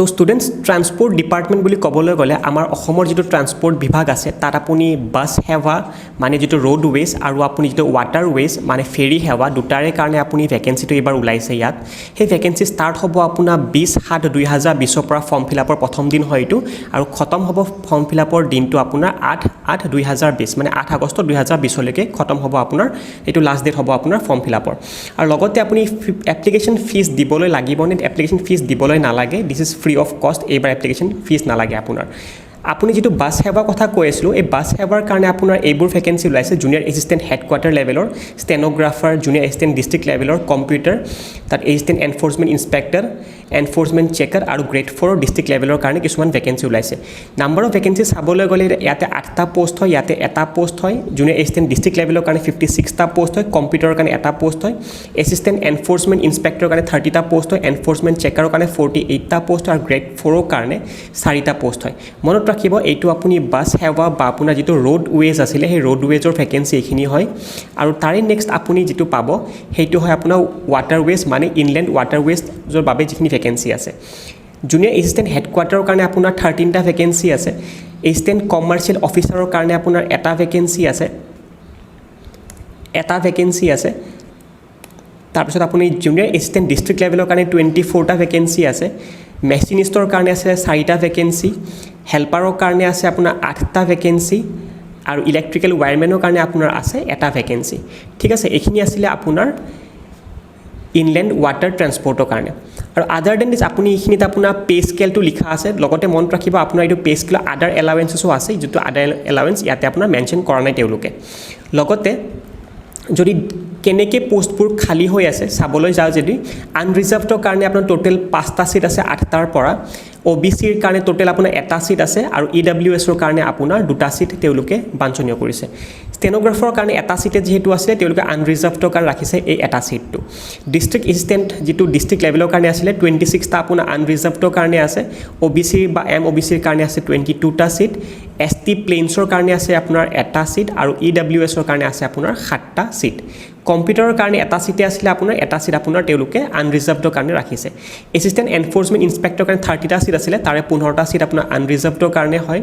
তো students transport department বুলি ক'বলৈ গ'লে আমাৰ অসমৰ যিটো ট্ৰান্সপৰ্ট বিভাগ আছে তাত আপুনি বাছ সেৱা মানে যিটো ৰোডৱেজ আৰু আপুনি যিটো ৱাটাৰৱেজ মানে ফেৰী সেৱা দুটাৰে কাৰণে আপুনি ভেকেঞ্চিটো এইবাৰ ওলাইছে ইয়াত সেই ভেকেঞ্চি ষ্টাৰ্ট হ'ব আপোনাৰ 20/7/2020 পৰা ফৰ্ম ফিলআপৰ প্ৰথম দিন হয় এইটো আৰু খতম হ'ব ফৰ্ম ফিলআপৰ দিনটো আপোনাৰ 8/8/2020 মানে 8 আগষ্ট 2020 লৈকে খতম হ'ব আপোনাৰ এইটো লাষ্ট ডেট হ'ব আপোনাৰ ফৰ্ম ফিলআপৰ আৰু লগতে আপুনি এপ্লিকেশ্যন ফিজ দিবলৈ লাগিব নে এপ্লিকেশ্যন ফিজ দিবলৈ নালাগে দিছ ইজ ফ্ৰী অফ কষ্ট এইবাৰ এপ্লিকেশ্যন ফিজ নালাগে আপোনাৰ আপুনি যেটো বাছ সেৱাৰ কথা কৈ আছিলো এই বাছ সেৱাৰ কাৰণে আপোনাৰ এইবোৰ ভেকেন্সি ওলাইছে জুনিয়ৰ এসিস্টেন্ট হেডকোৱাৰ্টাৰ লেভেলৰ ষ্টেনোগ্ৰাফাৰ জুনিয়ৰ এসিস্টেন্ট ডিস্ট্ৰিক্ট লেভেলৰ কম্পিউটাৰ তাত assistant enforcement inspector enforcement checker আৰু গ্ৰেড 4 ডিস্ট্ৰিক্ট লেভেলৰ কাৰণে কিছুমান ভেকেন্সি ওলাইছে নাম্বাৰ অফ ভেকেন্সি চাবলৈ গ'লে ইয়াতে 8টা পোষ্ট হয় ইয়াতে এটা পোষ্ট হয় জুনিয়ৰ এসিস্টেন্ট ডিস্ট্ৰিক্ট লেভেলৰ কাৰণে 56টা পোষ্ট হয় কম্পিউটাৰৰ কাৰণে এটা পোষ্ট হয় এসিস্টেন্ট এনফোৰ্সমেন্ট ইন্সপেক্টৰৰ কাৰণে 30টা পোষ্ট হয় এনফোৰ্সমেন্ট চেকাৰৰ কাৰণে 48টা পোষ্ট আৰু গ্ৰেড 4ৰ কাৰণে 4টা পোষ্ট হয় মনত ৰাখিব এইটো আপুনি বাছ সেৱা বা আপোনাৰ যেটো ৰোডৱেজ আছিল সেই ৰোডৱেজৰ ভেকেন্সি এখিনি হয় আৰু তাৰে নেক্সট আপুনি যেটো পাব হেইটো হয় আপোনাৰ ৱাটাৰৱেজ মানে ইনল্যান্ড ৱাটাৰৱেজৰ বাবে যিখিনি ভেকেন্সি আছে জুনিয়ৰ এসিস্টেন্ট হেডকোৱাৰ্টাৰৰ কাৰণে আপোনাৰ 13টা ভেকেন্সি আছে এসিস্টেন্ট কমাৰ্চিয়েল অফিচাৰৰ কাৰণে আপোনাৰ এটা ভেকেন্সি আছে তাৰপিছত আপুনি জুনিয়ৰ এসিস্টেন্ট ডিস্ট্ৰিক্ট লেভেলৰ কাৰণে 24টা ভেকেন্সি আছে মেচিনিষ্টৰ কাৰণে আছে 4টা ভেকেন্সি হেল্পাৰৰ কাৰণে আছে আপোনাৰ 8টা ভেকেন্সি আৰু ইলেক্ট্ৰিক্যাল ওয়্যাৰমেনৰ কাৰণে আপোনাৰ আছে এটা ভেকেন্সি ঠিক আছে এখিনি আছিল আপোনাৰ ইনল্যান্ড ওয়াটাৰ ট্ৰান্সপৰ্টৰ কাৰণে আৰু আদাৰ দেন দিস আপুনি এখিনিত আপোনাৰ পে স্কেলটো লিখা আছে লগতে মন ৰাখিব আপোনাৰ এইটো পে স্কেল আদাৰ এলাৱেন্সেসও আছে যেটো আদাৰ এলাৱেন্স ইয়াতে আপোনাৰ মেনশন কৰা নাই তেওঁলোকে লগতে যদি কেনেকে পোষ্টবোৰ খালি হৈ আছে চাবলৈ যাও যদি আনৰিজাৰ্ভডৰ কাৰণে আপোনাৰ টোটাল 5টা সিট আছে 8টাৰ পৰা ওবিসিৰ কাৰণে টোটাল আপোনাৰ এটা সিট আছে আৰু ইডব্লিউএছৰ কাৰণে আপোনাৰ দুটা সিট তেওঁলোকে বাঞ্ছনীয় কৰিছে ষ্টেনোগ্ৰাফাৰৰ কাৰণে এটা সিটে যেহেতু আছে তেওঁলোকে আনৰিজাৰ্ভডৰ কাৰণে ৰাখিছে এই এটা সিটটো ডিস্ট্ৰিক্ট এসিস্টেন্ট যেটো ডিস্ট্ৰিক্ট লেভেলৰ কাৰণে আছিল 26টা আপোনাৰ আনৰিজাৰ্ভডৰ কাৰণে আছে ওবিসি বা এম ওবিসিৰ কাৰণে আছে 22টা সিট এসটি প্লেনছৰ কাৰণে আছে আপোনাৰ এটা সিট আৰু ইডব্লিউএছৰ কাৰণে আছে আপোনাৰ 7টা সিট কম্পিউটাৰৰ কাৰণে এটা সিটে আছিল আপোনাৰ এটা সিট আপোনাৰ তেওঁলোকে আনৰিজাৰ্ভডৰ কাৰণে ৰাখিছে এসিস্টেন্ট এনফোৰ্সমেন্ট ইন্সপেক্টৰৰ কাৰণে 30টা সিট আছিল তাৰে 15টা সিট আপোনাৰ আনৰিজাৰ্ভডৰ কাৰণে হয়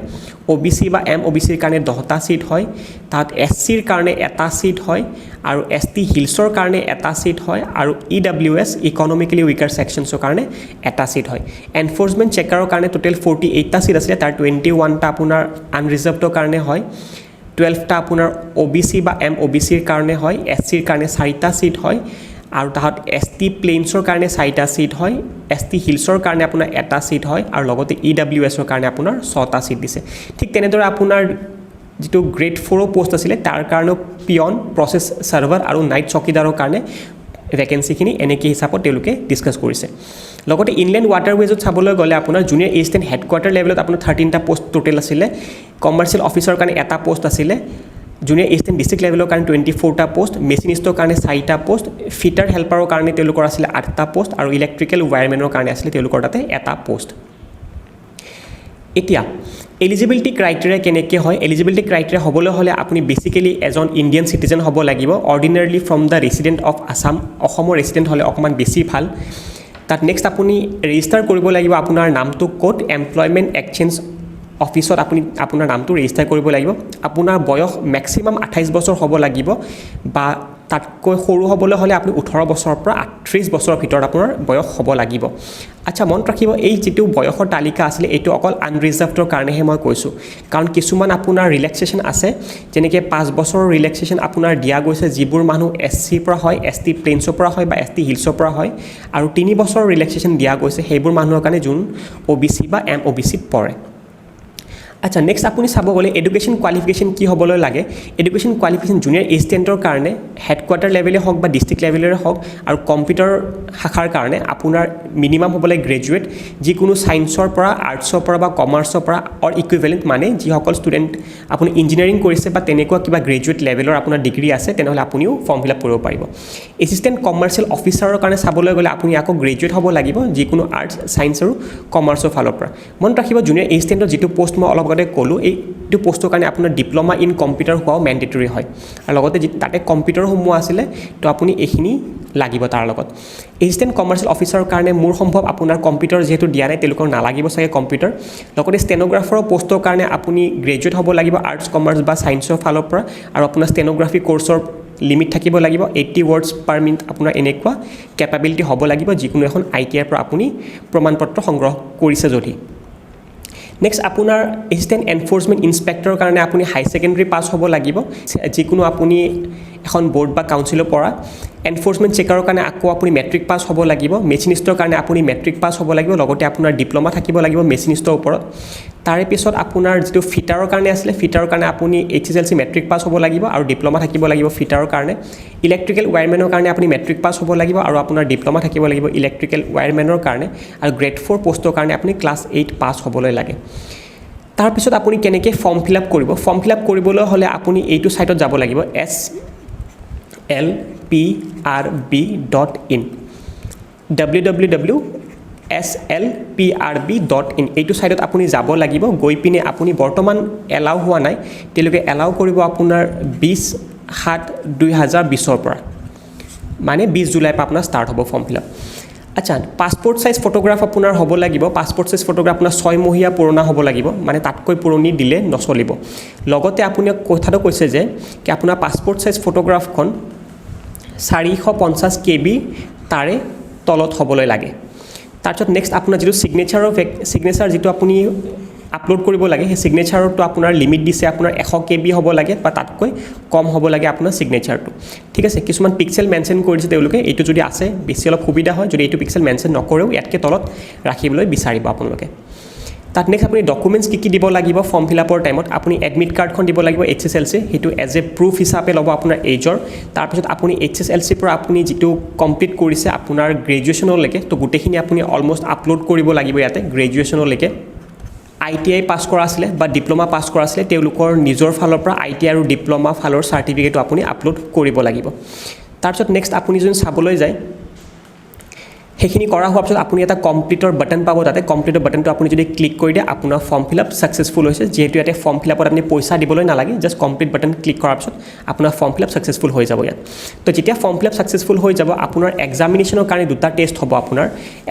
ওবিসি বা এম ওবিসিৰ কাৰণে 10টা সিট হয় তাত এসচিৰ কাৰণে এটা সিট হয় আৰু এসটি হিলছৰ কাৰণে এটা সিট হয় আৰু ইডব্লিউএছ ইকোনমিক্যালি উইকাৰ সেকশনছৰ কাৰণে এটা সিট হয় এনফোৰ্সমেন্ট চেকাৰৰ কাৰণে টোটাল 48টা সিট আছিল তাৰ 21টা আপোনাৰ আনৰিজাৰ্ভডৰ কাৰণে হয় 12টা আপোনাৰ ওবিসি বা এম ওবিসিৰ কাৰণে হয় এসচিৰ কাৰণে 4টা সিট হয় আৰু তাহত এসটি প্লেনছৰ কাৰণে 4টা সিট হয় এসটি হিলছৰ কাৰণে আপোনাৰ এটা সিট হয় আৰু লগতে ইডব্লিউএছৰ কাৰণে আপোনাৰ 6টা সিট দিছে ঠিক তেনেদৰে আপোনাৰ যেটো গ্ৰেড 4 পোষ্ট আছিল তাৰ কাৰণে পিয়ন প্ৰসেস সাৰ্ভাৰ আৰু নাইট চকীদাৰৰ কাৰণে ভেকেন্সিখিনি এনেকে হিচাপত তেওঁলোকে ডিসকাস কৰিছে লগতে ইনল্যান্ড ওয়াটাৰৱেজত চাবলৈ গ'লে আপোনাৰ জুনিয়ৰ এসিস্টেন্ট হেডকোৱাৰ্টাৰ লেভেলত আপোনাৰ 13টা পোষ্ট টোটাল আছিল কমাৰ্চিয়েল অফিচাৰৰ কাৰণে এটা পোষ্ট আছিল জুনিয়ৰ এসিস্টেন্ট ডিস্ট্ৰিক্ট লেভেলৰ কাৰণে 24টা পোষ্ট মেচিনিষ্টৰ কাৰণে 4টা পোষ্ট ফিটাৰ হেল্পাৰৰ কাৰণে তেওঁলোকৰ আছিল 8টা পোষ্ট আৰু ইলেক্ট্ৰিক্যাল ওয়্যাৰমেনৰ কাৰণে আছিল তেওঁলোকৰ তাতে এটা পোষ্ট এতিয়া এলিজিবিলিটি ক্ৰাইটেৰিয়া কেনেকে হয় এলিজিবিলিটি ক্ৰাইটেৰিয়া হ'বলৈ হলে আপুনি বেসিক্যালি এজন ইন্ডিয়ান সিটিজেন হ'ব লাগিব অৰ্ডিনাৰলি ফ্ৰম দা ৰেসিডেন্ট অফ আসাম অসমৰ ৰেসিডেন্ট হলে অকমান বেছি ভাল তাত নেক্সট আপুনি ৰেজিষ্টাৰ কৰিব লাগিব আপোনাৰ নামটো কোড এমপ্লয়মেন্ট এক্সচেঞ্জ অফিসত আপুনি আপোনাৰ নামটো ৰেজিষ্টাৰ কৰিব লাগিব আপোনাৰ বয়স ম্যাক্সিমাম 28 বছৰ হ'ব লাগিব বা তাতকৈ সৰু হ'বলৈ হলে আপুনি 18 বছৰৰ পৰা 38 বছৰৰ ভিতৰত আপোনাৰ বয়স হ'ব লাগিব আচ্ছা মন ৰাখিব এই যেটো বয়সৰ তালিকা আছিল এটো অকল আনৰিজাৰ্ভডৰ কাৰণেহে মই কৈছো কাৰণ কিছুমান আপোনাৰ ৰিলেক্সেশন আছে যেনেকৈ 5 বছৰৰ ৰিলেক্সেশন আপোনাৰ দিয়া গৈছে যিবোৰ মানুহ এসসি পৰা হয় এসটি প্লেনছৰ পৰা হয় বা এসটি হিলছৰ পৰা হয় আৰু 3 বছৰৰ ৰিলেক্সেশন দিয়া গৈছে সেইবোৰ মানুহৰ কাৰণে যোন ওবিসি বা এম ওবিসিত পৰে আচ্ছা নেক্সট আপুনি চাব গ'লে এডুকেশ্যন কোৱালিফিকেশ্যন কি হ'বলৈ লাগে এডুকেশ্যন কোৱালিফিকেশ্যন জুনিয়ৰ এসিস্টেন্টৰ কাৰণে হেডকোৱাৰ্টাৰ লেভেলে হওক বা ডিস্ট্ৰিক্ট লেভেলৰে হওক আৰু কম্পিউটাৰ শাখাৰ কাৰণে আপোনাৰ মিনিমাম হ'বলৈ গ্ৰেজুৱেট যিকোনো সায়েন্সৰ পৰা আৰ্টছৰ পৰা বা কমাৰ্চৰ পৰা অৰ ইকুইভেলেন্ট মানে যিসকল ষ্টুডেণ্ট আপুনি ইঞ্জিনিয়াৰিং কৰিছে বা তেনেকুৱা কিবা গ্ৰেজুৱেট লেভেলৰ আপোনাৰ ডিগ্ৰী আছে তেনেহ'লে আপুনিও ফৰ্ম ফিল আপ কৰিব পাৰিব এসিস্টেন্ট কমাৰ্চিয়েল অফিচাৰৰ কাৰণে চাবলৈ গ'লে আপুনি আকৌ গ্ৰেজুৱেট হ'ব লাগিব যিকোনো আৰ্টছ সায়েন্স আৰু কমাৰ্চৰ ফালৰ পৰা মন ৰাখিব জুনিয়ৰ এসিস্টেন্টৰ যেটো পোষ্ট মই অলপ আগতে ক'লোঁ এইটো পোষ্টৰ কাৰণে আপোনাৰ ডিপ্ল'মা ইন কম্পিউটাৰ হোৱাও মেণ্ডেটৰী হয় আৰু লগতে তাতে কম্পিউটাৰসমূহ আছিলে তো আপুনি এইখিনি লাগিব তাৰ লগত এছিষ্টেণ্ট কমাৰ্চিয়েল অফিচাৰৰ কাৰণে মোৰ সম্ভৱ আপোনাৰ কম্পিউটাৰ যিহেতু দিয়া নাই তেওঁলোকৰ নালাগিব চাগে কম্পিউটাৰ লগতে ষ্টেনোগ্ৰাফাৰৰ পোষ্টৰ কাৰণে আপুনি গ্ৰেজুৱেট হ'ব লাগিব আৰ্টছ কমাৰ্চ বা ছায়েন্সৰ ফালৰ পৰা আৰু আপোনাৰ ষ্টেনোগ্ৰাফি কোৰ্চৰ লিমিট থাকিব লাগিব 80 ৱৰ্ডছ পাৰ মিনিট আপোনাৰ এনেকুৱা কেপাবিলিটি হ'ব লাগিব যিকোনো এখন ITIৰ পৰা আপুনি প্ৰমাণপত্ৰ সংগ্ৰহ কৰিছে যদি নেক্সট আপোনাৰ এছিষ্টেণ্ট এনফৰ্চমেণ্ট ইনস্পেক্টৰৰ কাৰণে আপুনি হাই ছেকেণ্ডেৰী পাছ হ'ব লাগিব যিকোনো আপুনি এখন বোৰ্ড বা কাউন্সিলৰ পৰা এনফৰ্চমেণ্ট চেকাৰৰ কাৰণে আকৌ আপুনি মেট্ৰিক পাছ হ'ব লাগিব মেচিনিষ্টৰ কাৰণে আপুনি মেট্ৰিক পাছ হ'ব লাগিব লগতে আপোনাৰ ডিপ্ল'মা থাকিব লাগিব মেচিনিষ্টৰ ওপৰত তাৰে পিছত আপোনাৰ যিটো ফিটাৰৰ কাৰণে আছিলে ফিটাৰৰ কাৰণে আপুনি HSLC মেট্ৰিক পাছ হ'ব লাগিব আৰু ডিপ্ল'মা থাকিব লাগিব ফিটাৰৰ কাৰণে ইলেক্ট্ৰিকেল ৱায়াৰমেনৰ কাৰণে আপুনি মেট্ৰিক পাছ হ'ব লাগিব আৰু আপোনাৰ ডিপ্ল'মা থাকিব লাগিব ইলেক্ট্ৰিকেল ৱায়াৰমেনৰ কাৰণে আৰু গ্ৰেড 4 পোষ্টৰ কাৰণে আপুনি ক্লাছ 8 পাছ হ'বলৈ লাগে তাৰপিছত আপুনি কেনেকৈ ফৰ্ম ফিল আপ কৰিব ফৰ্ম ফিল আপ কৰিবলৈ হ'লে আপুনি এইটো ছাইটত যাব লাগিব slprb.in www.slprb.in এইটো ছাইটত আপুনি যাব লাগিব গৈ পিনে আপুনি বৰ্তমান এলাউ হোৱা নাই তেওঁলোকে এলাউ কৰিব আপোনাৰ 20/7/2020ৰ পৰা মানে 20 জুলাইৰ পৰা আপোনাৰ ষ্টাৰ্ট হ'ব ফৰ্ম ফিল আপ আচ্ছা পাছপোৰ্ট সাইজ ফটোগ্ৰাফ আপোনাৰ হ'ব লাগিব পাছপোৰ্ট সাইজ ফটোগ্ৰাফ আপোনাৰ 6 মহীয়া পুৰণা হ'ব লাগিব মানে তাতকৈ পুৰণি দিলে নচলিব লগতে আপুনি কথাটো কৈছে যে কি আপোনাৰ পাছপোৰ্ট সাইজ ফটোগ্ৰাফখন 450 KB তাৰে তলত হ'বলৈ লাগে তাৰপিছত নেক্সট আপোনাৰ যিটো সিগনেচাৰ যিটো আপুনি আপলোড কৰিব লাগে সেই সিগনেচাৰটো আপোনাৰ লিমিট দিছে আপোনাৰ 100 KB হ'ব লাগে বা তাতকৈ কম হ'ব লাগে আপোনাৰ সিগনেচাৰটো ঠিক আছে কিছুমান পিক্সেল মেনশ্যন কৰিছে তেওঁলোকে এইটো যদি আছে বেছি অলপ সুবিধা হয় যদি এইটো পিক্সেল মেনশ্যন নকৰেও ইয়াতকৈ তলত ৰাখিবলৈ বিচাৰিব আপোনালোকে তাত নেক্সট আপুনি ডকুমেণ্টছ কি দিব লাগিব ফৰ্ম ফিল আপৰ টাইমত আপুনি এডমিট কাৰ্ডখন দিব লাগিব HSLC সেইটো এজ এ প্ৰুফ হিচাপে ল'ব আপোনাৰ এজৰ তাৰপিছত আপুনি HSLC পৰা আপুনি যিটো কমপ্লিট কৰিছে আপোনাৰ গ্ৰেজুৱেশ্যনলৈকে তো গোটেইখিনি আপুনি অলমষ্ট আপলোড কৰিব লাগিব ইয়াতে গ্ৰেজুৱেশ্যনলৈকে ITI পাছ কৰা আছিলে বা ডিপ্ল'মা পাছ কৰা আছিলে তেওঁলোকৰ নিজৰ ফালৰ পৰা ITI আৰু ডিপ্ল'মা ফালৰ চাৰ্টিফিকেটটো আপুনি আপলোড কৰিব লাগিব তাৰপিছত নেক্সট আপুনি যদি চাবলৈ যায় সেইখিনি কৰা হোৱাৰ পিছত আপুনি এটা কমপ্লিটৰ বাটন পাব তাতে কমপ্লিটৰ বাটনটো আপুনি যদি ক্লিক কৰি দিয়ে আপোনাৰ ফৰ্ম ফিল আপ ছাকচেছফুল হৈছে যিহেতু ইয়াতে ফৰ্ম ফিল আপত আপুনি পইচা দিবলৈ নালাগে জাষ্ট কমপ্লিট বাটন ক্লিক কৰাৰ পিছত আপোনাৰ ফৰ্ম ফিল আপ ছাকচেছফুল হৈ যাব ইয়াত তো যেতিয়া ফৰ্ম ফিল আপ ছাকচেছফুল হৈ যাব আপোনাৰ এক্সামিনেশ্যনৰ কাৰণে দুটা টেষ্ট হ'ব আপোনাৰ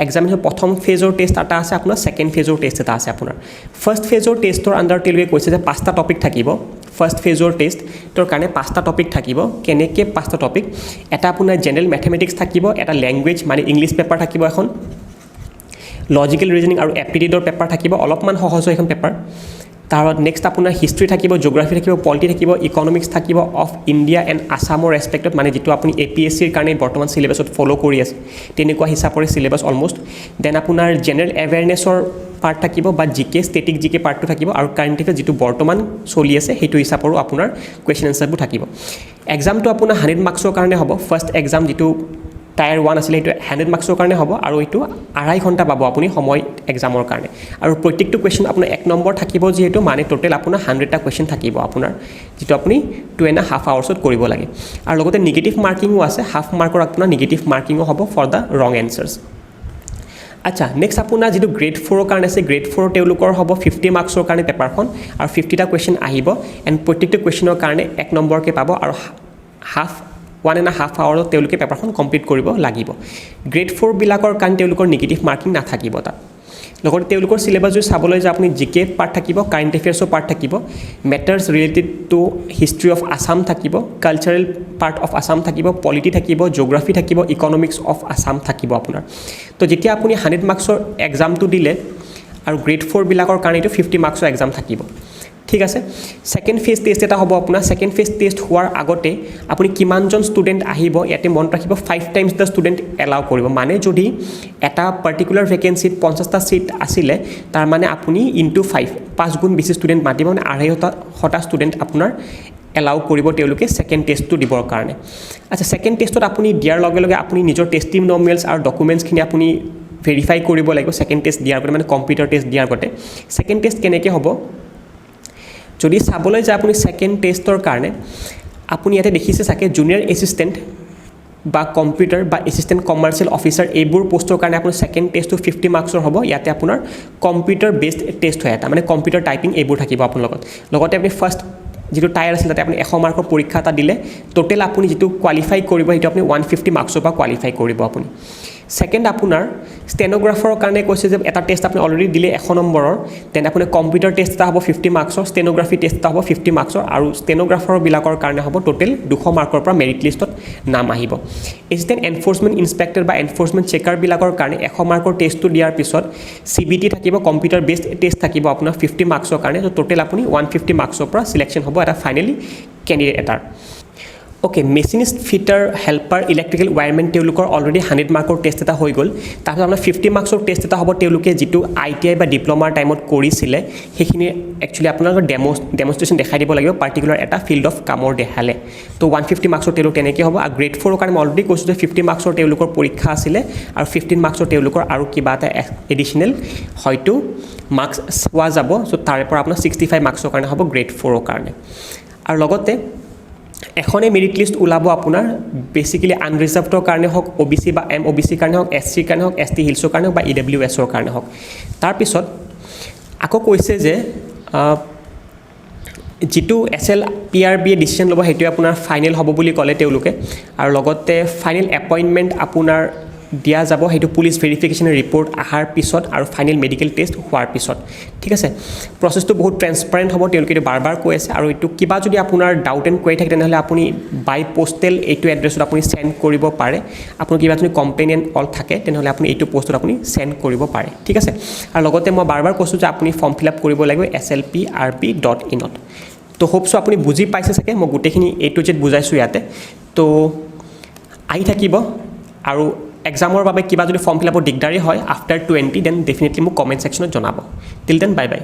এক্সামিনেশ্যন প্ৰথম ফেজৰ টেষ্ট এটা আছে আপোনাৰ ছেকেণ্ড ফেজৰ টেষ্ট এটা আছে আপোনাৰ ফাৰ্ষ্ট ফেজৰ টেষ্টৰ আণ্ডাৰ তেওঁলোকে কৈছে যে 5টা টপিক থাকিব ফাৰ্ষ্ট ফেজৰ টেষ্টৰ কাৰণে 5টা টপিক থাকিব কেনেকৈ 5টা টপিক এটা আপোনাৰ জেনেৰেল মেথমেটিক্স থাকিব এটা লেংগুৱেজ মানে ইংলিছ পেপাৰ থাকিব এখন লজিকেল ৰিজনিং আৰু এপ্টিটিউডৰ পেপাৰ থাকিব অলপমান সহজ হয় এখন পেপাৰ তাৰ নেক্সট আপোনাৰ হিষ্ট্ৰী থাকিব জিঅ'গ্ৰাফি থাকিব পলিটি থাকিব ইকনমিক্স থাকিব অফ ইণ্ডিয়া এণ্ড আছামৰ ৰেছপেক্টত মানে যিটো আপুনি APSCৰ কাৰণে বৰ্তমান চিলেবাছত ফ'ল' কৰি আছে তেনেকুৱা হিচাপৰে চিলেবাছ অলমষ্ট দেন আপোনাৰ জেনেৰেল এৱেৰনেছৰ পাৰ্ট থাকিব বা জিকে ষ্টেটিক জিকে পাৰ্টটো থাকিব আৰু কাৰেণ্ট এফেয়াৰ যিটো বৰ্তমান চলি আছে সেইটো হিচাপৰো আপোনাৰ কুৱেশ্যন এনচাৰবোৰ থাকিব এক্সামটো আপোনাৰ 100 মাৰ্কছৰ কাৰণে হ'ব ফাৰ্ষ্ট এক্সাম যিটো টায়াৰ 1 আছিলে সেইটো 100 মাৰ্কছৰ কাৰণে হ'ব আৰু এইটো 2.5 ঘণ্টা পাব আপুনি সময় এক্সামৰ কাৰণে আৰু প্ৰত্যেকটো কুৱেশ্যন আপোনাৰ 1 নম্বৰ থাকিব যিহেতু মানে টোটেল আপোনাৰ 100টা কুৱেশ্যন থাকিব আপোনাৰ যিটো আপুনি 2.5 আৱাৰ্ছত কৰিব লাগে আৰু লগতে নিগেটিভ মাৰ্কিঙো আছে হাফ মাৰ্কৰ আপোনাৰ নিগেটিভ মাৰ্কিঙো হ'ব ফৰ দ্য ৰং এনচাৰ্ছ আচ্ছা নেক্সট আপোনাৰ যিটো গ্ৰেড 4ৰ কাৰণে আছে গ্ৰেড 4 তেওঁলোকৰ হ'ব 50 মাৰ্কছৰ কাৰণে পেপাৰখন আৰু 50টা কুৱেশ্যন আহিব এণ্ড প্ৰত্যেকটো কুৱেশ্যনৰ কাৰণে 1 নম্বৰকৈ পাব আৰু হাফ 1.5 আৱাৰত তেওঁলোকে পেপাৰখন কমপ্লিট কৰিব লাগিব গ্ৰেড 4 বিলাকৰ কাৰণে তেওঁলোকৰ নিগেটিভ মাৰ্কিং নাথাকিব তাত লগতে তেওঁলোকৰ চিলেবাছ যদি চাবলৈ যায় আপুনি জিকে পাৰ্ট থাকিব কাৰেণ্ট এফেয়াৰ্ছৰ পাৰ্ট থাকিব matters related to history of Assam থাকিব কালচাৰেল পাৰ্ট অফ আছাম থাকিব পলিটি থাকিব জিঅ'গ্ৰাফি থাকিব ইকনমিক্স অফ আছাম থাকিব আপোনাৰ তো যেতিয়া আপুনি 100 মাৰ্কছৰ এক্সামটো দিলে আৰু গ্ৰেড 4 বিলাকৰ কাৰণে এইটো 50 মাৰ্কছৰ এক্সাম থাকিব ঠিক আছে সেকেন্ড ফেজ টেষ্ট এটা হ'ব আপোনাৰ সেকেন্ড ফেজ টেষ্ট হোৱাৰ আগতে আপুনি কিমানজন ষ্টুডেন্ট আহিব ইয়াতে মন ৰাখিব 5 টাইমছ দ্য ষ্টুডেন্ট এলাউ কৰিব মানে যদি এটা পাৰ্টিকুলাৰ ভেকেন্সিত 50টা সিট আছিল তাৰ মানে আপুনি ইনটু 5 গুণ বেছি ষ্টুডেন্ট মাতিব মানে 250টা ষ্টুডেন্ট আপোনাৰ এলাউ কৰিব তেওঁলোকে সেকেন্ড টেষ্টটো দিবৰ কাৰণে আচ্ছা সেকেন্ড টেষ্টত আপুনি দিয়াৰ লগে লগে আপুনি নিজৰ টেষ্টিমনিয়েলছ আৰু ডকুমেণ্টছখিনি আপুনি ভেৰিফাই কৰিব লাগিব সেকেন্ড টেষ্ট দিয়াৰ আগতে মানে কম্পিউটাৰ টেষ্ট দিয়াৰ আগতে সেকেন্ড টেষ্ট কেনেকৈ হ'ব যদি চাবলৈ যায় আপুনি সেকেন্ড টেষ্টৰ কাৰণে আপুনি ইয়াতে দেখিছে চাগে জুনিয়ৰ এছিষ্টেণ্ট বা কম্পিউটাৰ বা এছিষ্টেণ্ট কমাৰ্চিয়েল অফিচাৰ এইবোৰ পোষ্টৰ কাৰণে আপোনাৰ ছেকেণ্ড টেষ্টটো 50 মাৰ্কছৰ হ'ব ইয়াতে আপোনাৰ কম্পিউটাৰ বেছড টেষ্ট হয় এটা মানে কম্পিউটাৰ টাইপিং এইবোৰ থাকিব আপোনাৰ লগত লগতে আপুনি ফাৰ্ষ্ট যেটো টায়াৰ আছিল তাতে আপুনি 100 মাৰ্কৰ পৰীক্ষা এটা দিলে টোটেল আপুনি যেটো কোৱালিফাই কৰিব সেইটো আপুনি 150 মাৰ্কছৰ পৰা কোৱালিফাই কৰিব আপুনি সেকেন্ড আপোনাৰ ষ্টেনোগ্ৰাফাৰৰ কাৰণে কৈছে যে এটা টেষ্ট আপুনি অলৰেডি দিলে 100 নম্বৰৰ তেন আপুনি কম্পিউটাৰ টেষ্ট এটা হ'ব 50 মাৰ্কছৰ ষ্টেনোগ্ৰাফি টেষ্ট এটা হ'ব 50 মাৰ্কছৰ আৰু ষ্টেনোগ্ৰাফাৰ বিলাকৰ কাৰণে হ'ব টোটেল 200 মাৰ্কৰ পৰা মেৰিট লিষ্টত নাম আহিব এছিষ্টেণ্ট এনফোৰ্সমেন্ট ইনস্পেক্টৰ বা এনফোৰ্সমেন্ট চেকাৰ বিলাকৰ কাৰণে 100 মাৰ্কৰ টেষ্টটো দিয়াৰ পিছত সিবিটি থাকিব কম্পিউটাৰ বেছড টেষ্ট থাকিব আপোনাৰ 50 মাৰ্কছৰ কাৰণে তো টোটেল আপুনি 150 মাৰ্কছৰ পৰা সিলেকশন হ'ব এটা ফাইনালি ক্যান্ডিডেট এটাৰ okay machinist fitter helper electrical wireman তেওঁলোকৰ অলৰেডি 100 মাৰ্কৰ টেষ্ট এটা হৈ গ'ল তাৰপিছত আপোনাৰ 50 মাৰ্কছৰ টেষ্ট এটা হ'ব তেওঁলোকে যেটো আইটিআই বা ডিপ্লোমাৰ টাইমত কৰিছিলে সেইখিনি একচুয়ালি আপোনালোকৰ ডেমনস্ট্ৰেচন দেখাই দিব লাগিব পাৰ্টিকুলাৰ এটা ফিল্ড অফ কামৰ দেখালে তো 150 মাৰ্কছৰ তেওঁলোক তেনেকৈ হ'ব আৰু গ্ৰেড 4ৰ কাৰণে অলৰেডি কৈছোঁ যে 50 মাৰ্কছৰ তেওঁলোকৰ পৰীক্ষা আছিলে আৰু 15 মাৰ্কছৰ তেওঁলোকৰ আৰু কিবা এটা এডিশনাল হয়তো মাৰ্কছ পোৱা যাব সো তাৰে পৰা আপোনাৰ 65 মাৰ্কছৰ কাৰণে হ'ব গ্ৰেড 4ৰ কাৰণে আৰু লগতে এখনে মেৰিট লিষ্ট ওলাব আপোনাৰ বেসিক্যালি আনৰিজাৰ্ভডৰ কাৰণে হক ওবিসি বা এমওবিসি কাৰণে হক এসসি কাৰণে হক এসটি হিলছৰ কাৰণে হক বা ইডব্লিউএছৰ কাৰণে হক তাৰ পিছত আকৌ কৈছে যে যেটো এসএল পিআৰবি ডিসিশন লব হেতু আপোনাৰ ফাইনাল হ'ব বুলি ক'লে তেওঁলোকে আৰু লগতে ফাইনাল এপইন্টমেন্ট আপোনাৰ দিয়া যাব হেতু পুলিশ ভেৰিফিকেশন ৰিপৰ্ট আহাৰ পিছত আৰু ফাইনাল মেডিকেল টেষ্ট হোৱাৰ পিছত ঠিক আছে প্ৰসেসটো বহুত ট্ৰান্সপাৰেন্ট হ'ব তেওঁলোকে বাৰবাৰ কৈ আছে আৰু এটো কিবা যদি আপোনাৰ ডাউট এণ্ড কোৱেৰি থাকে তেনেহলে আপুনি বাই পোষ্টেল এইটো এড্ৰেছত আপুনি সেন্ড কৰিব পাৰে আপোনাৰ কিবা যদি কম্পেনিয়ন অল থাকে তেনেহলে আপুনি এইটো পোষ্টত আপুনি সেন্ড কৰিব পাৰে ঠিক আছে আৰু লগতে মই বাৰবাৰ কৈছো যে আপুনি ফৰ্ম ফিল আপ কৰিব লাগিব slprb.in ত তো হোপছ আপুনি বুজি পাইছে চাগে মই গুটেখিনি এ টু জেড বুজাইছো ইয়াতে তো আহি থাকিব আৰু এক্সামৰ বাবে কিবা যদি ফৰ্ম ফিল আপৰ দিগদাৰি হয় আফটাৰ 20 দেন ডেফিনেটলি মোক কমেন্ট সেকশনত জনাব টিল দেন বাই বাই